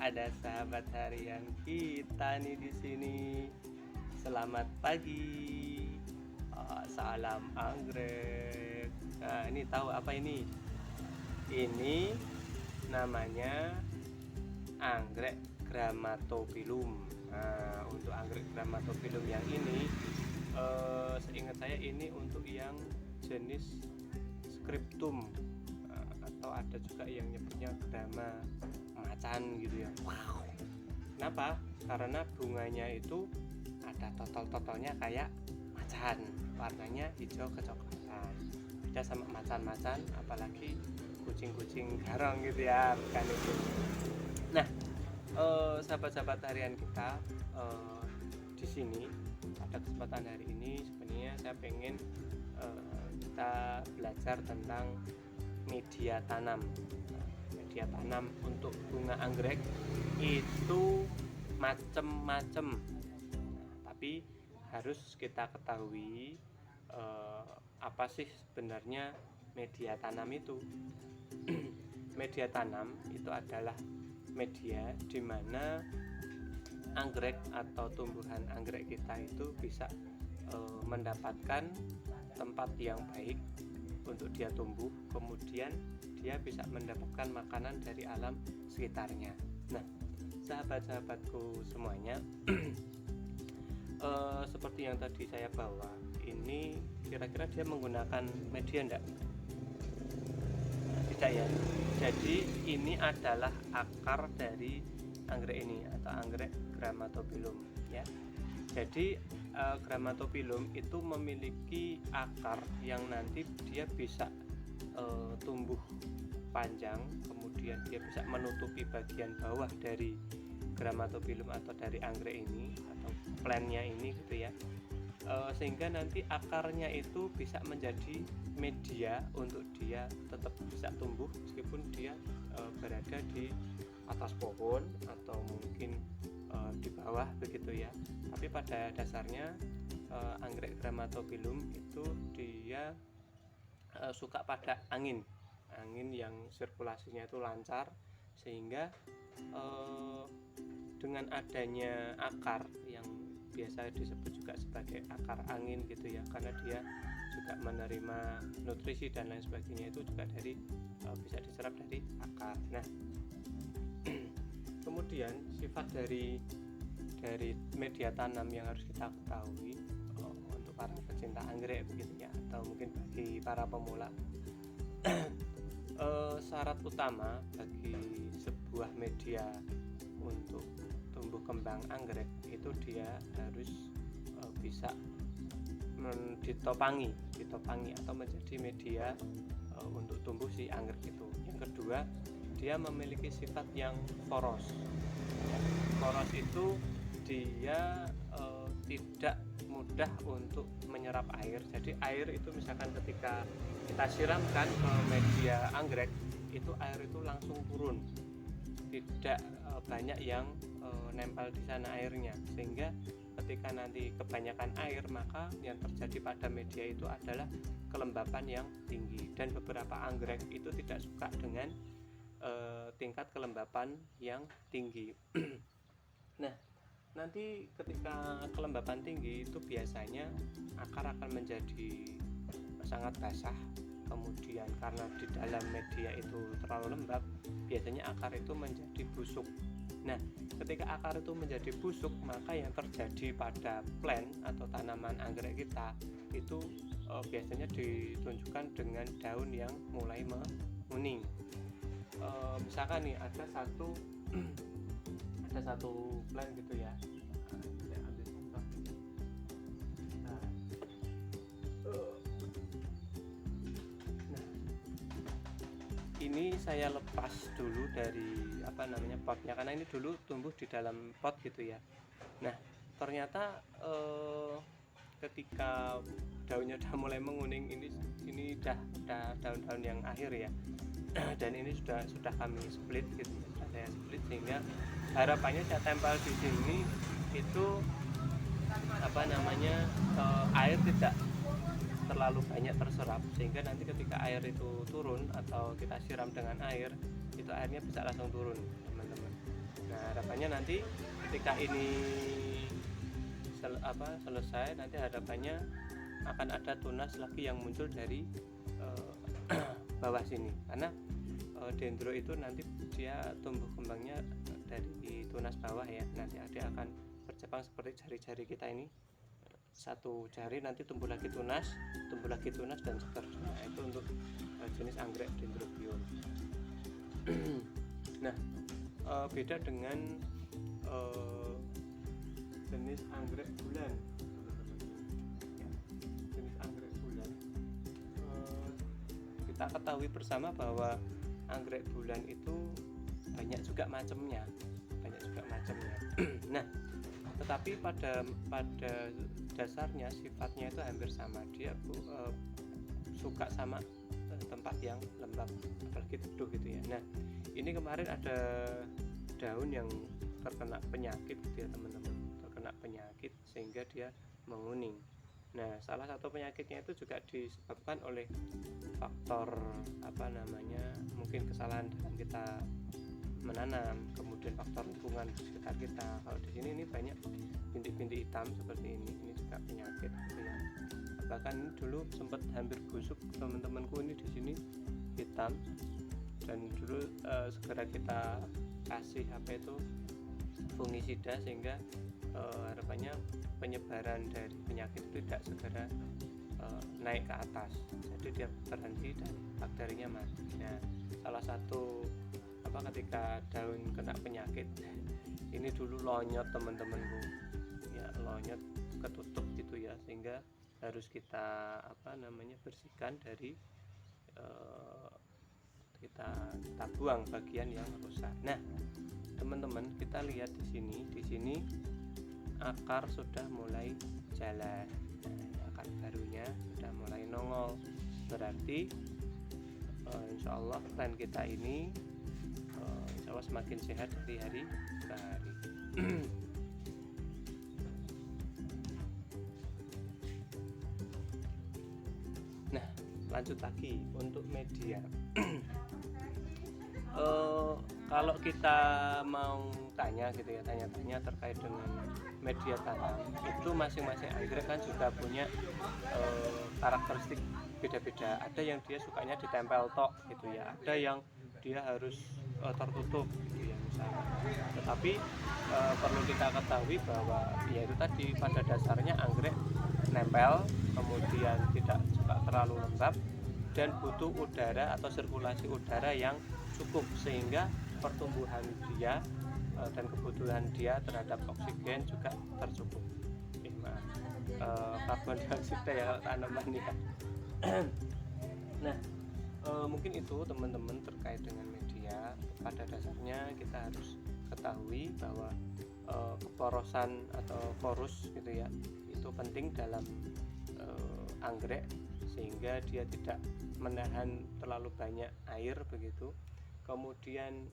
Ada sahabat harian kita nih di sini. Selamat pagi. Salam anggrek. Nah, ini tahu apa ini? Ini namanya anggrek Grammatophyllum. Nah, untuk anggrek Grammatophyllum yang ini, seingat saya ini untuk yang jenis scriptum, atau ada juga yang nyebutnya grama macan gitu ya. Wow. Kenapa? Karena bunganya itu ada totol-totolnya kayak macan, warnanya hijau kecoklatan. Beda sama macan-macan, apalagi kucing-kucing garong gitu ya, bukan itu. Nah, sahabat-sahabat harian kita, di sini pada kesempatan hari ini sebenarnya saya pengen kita belajar tentang media tanam. Media tanam untuk bunga anggrek itu macem-macem, tapi harus kita ketahui apa sih sebenarnya media tanam itu. Media tanam itu adalah media di mana anggrek atau tumbuhan anggrek kita itu bisa mendapatkan tempat yang baik untuk dia tumbuh, kemudian dia bisa mendapatkan makanan dari alam sekitarnya. Nah, sahabat-sahabatku semuanya, seperti yang tadi saya bawa ini, kira-kira dia menggunakan media enggak? Tidak ya. Jadi ini adalah akar dari anggrek ini atau anggrek Grammatophyllum ya. Jadi Grammatophyllum itu memiliki akar yang nanti dia bisa tumbuh panjang, kemudian dia bisa menutupi bagian bawah dari Grammatophyllum atau dari anggrek ini atau plantnya ini gitu ya, sehingga nanti akarnya itu bisa menjadi media untuk dia tetap bisa tumbuh meskipun dia berada di atas pohon atau mungkin di bawah begitu ya. Tapi pada dasarnya anggrek Grammatophyllum itu dia suka pada angin yang sirkulasinya itu lancar, sehingga dengan adanya akar yang biasa disebut juga sebagai akar angin gitu ya, karena dia juga menerima nutrisi dan lain sebagainya itu juga dari bisa diserap dari akar. Nah, kemudian sifat dari media tanam yang harus kita ketahui untuk para pecinta anggrek begitu ya, atau mungkin bagi para pemula. Syarat utama bagi sebuah media untuk tumbuh kembang anggrek itu dia harus bisa ditopangi atau menjadi media untuk tumbuh si anggrek itu. Yang kedua, dia memiliki sifat yang poros. Poros itu dia tidak mudah untuk menyerap air. Jadi air itu misalkan ketika kita siramkan ke media anggrek itu, air itu langsung turun, tidak banyak yang nempel di sana airnya, sehingga ketika nanti kebanyakan air maka yang terjadi pada media itu adalah kelembapan yang tinggi, dan beberapa anggrek itu tidak suka dengan tingkat kelembapan yang tinggi. Nah, nanti ketika kelembapan tinggi itu biasanya akar akan menjadi sangat basah, kemudian karena di dalam media itu terlalu lembab, biasanya akar itu menjadi busuk. Nah, ketika akar itu menjadi busuk, maka yang terjadi pada plant atau tanaman anggrek kita itu biasanya ditunjukkan dengan daun yang mulai menguning. Misalkan nih ada satu plant gitu ya, saya ambil contoh. Nah, ini saya lepas dulu dari potnya, karena ini dulu tumbuh di dalam pot gitu ya. Nah, ternyata ketika daunnya udah mulai menguning, ini udah daun-daun yang akhir ya. Dan ini sudah kami split gitu, sudah saya split, sehingga harapannya saya tempel di sini itu air tidak terlalu banyak terserap, sehingga nanti ketika air itu turun atau kita siram dengan air, itu airnya bisa langsung turun, teman-teman. Nah, harapannya nanti ketika ini selesai, nanti harapannya akan ada tunas lagi yang muncul dari bawah sini, karena dendro itu nanti dia tumbuh kembangnya dari tunas bawah ya. Nanti dia akan bercabang seperti jari-jari kita ini, satu jari nanti tumbuh lagi tunas dan seterusnya. Nah, itu untuk jenis anggrek dendrobium. Nah, beda dengan jenis anggrek bulan. Ya, jenis anggrek bulan, kita ketahui bersama bahwa anggrek bulan itu banyak juga macamnya. Nah, tetapi pada dasarnya sifatnya itu hampir sama. Dia suka sama tempat yang lembab, apalagi teduh gitu ya. Nah, ini kemarin ada daun yang terkena penyakit gitu ya, teman-teman. Terkena penyakit sehingga dia menguning. Nah, salah satu penyakitnya itu juga disebabkan oleh faktor mungkin kesalahan dalam kita menanam, kemudian faktor lingkungan di sekitar kita. Kalau di sini ini banyak bintik-bintik hitam seperti ini juga penyakit gitu ya. Bahkan ini dulu sempat hampir busuk, teman-temanku ini di sini hitam, dan dulu segera kita kasih fungisida, sehingga harapannya penyebaran dari penyakit itu tidak segera naik ke atas, jadi dia terhenti dan bakterinya mati. Nah, salah satu ketika daun kena penyakit ini dulu lonyot, teman-temanku ya, lonyot ketutup gitu ya, sehingga harus kita bersihkan dari kita buang bagian yang rusak. Nah, teman-teman, kita lihat di sini akar sudah mulai jalan. Nah, akar barunya sudah mulai nongol, berarti insya Allah plan kita ini insya Allah semakin sehat dari hari ke hari. Nah, lanjut lagi untuk media. Kalau kita mau tanya terkait dengan media tanam, itu masing-masing anggrek kan juga punya karakteristik beda-beda. Ada yang dia sukanya ditempel tok gitu ya, ada yang dia harus tertutup gitu ya misalnya. Tetapi perlu kita ketahui bahwa ya itu tadi, pada dasarnya anggrek nempel, kemudian tidak suka terlalu lembab, dan butuh udara atau sirkulasi udara yang cukup, sehingga pertumbuhan dia dan kebutuhan dia terhadap oksigen juga tercukupi. Karbon dioksida ya kalau tanaman ya. Nah, mungkin itu teman-teman terkait dengan media. Pada dasarnya kita harus ketahui bahwa keporosan atau porus gitu ya, itu penting dalam anggrek, sehingga dia tidak menahan terlalu banyak air begitu. Kemudian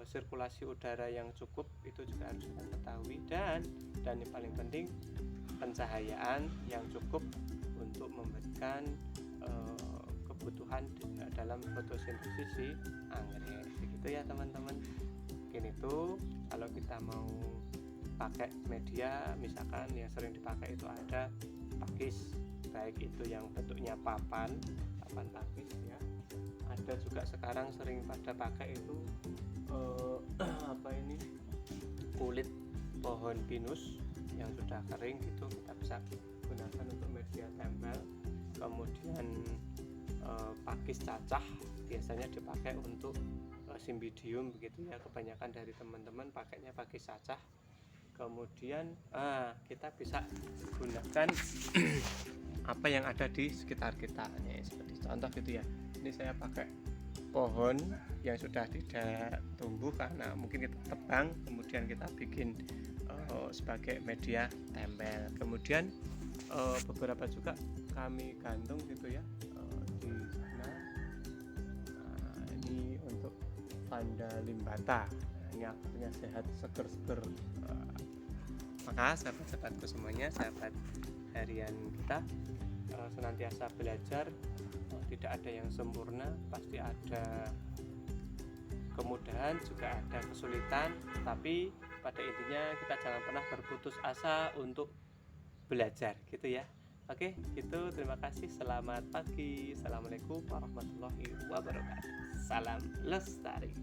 sirkulasi udara yang cukup itu juga harus kita ketahui, dan yang paling penting pencahayaan yang cukup untuk memberikan kebutuhan dalam fotosintesis si anggrek. Begitu ya teman-teman. Mungkin itu kalau kita mau pakai media, misalkan yang sering dipakai itu ada pakis, baik itu yang bentuknya papan pakis ya. Ada juga sekarang sering pada pakai itu kulit pohon pinus yang sudah kering gitu, kita bisa gunakan untuk media tempel. Kemudian pakis cacah biasanya dipakai untuk simbidium begitu ya, kebanyakan dari teman-teman pakainya pakis cacah. Kemudian kita bisa gunakan apa yang ada di sekitar kita ya, seperti contoh gitu ya. Ini saya pakai pohon yang sudah tidak tumbuh karena mungkin kita tebang, kemudian kita bikin sebagai media tempel. Kemudian beberapa juga kami gantung gitu ya di sana. Ini untuk Vanda limbata. Ini akarnya sehat, seger-seger. Maka sahabat-sahabatku semuanya, sahabat harian kita, senantiasa belajar. Tidak ada yang sempurna, pasti ada kemudahan, juga ada kesulitan, tapi pada intinya kita jangan pernah berputus asa untuk belajar gitu ya. Oke, gitu. Terima kasih. Selamat pagi. Assalamualaikum warahmatullahi wabarakatuh. Salam lestari.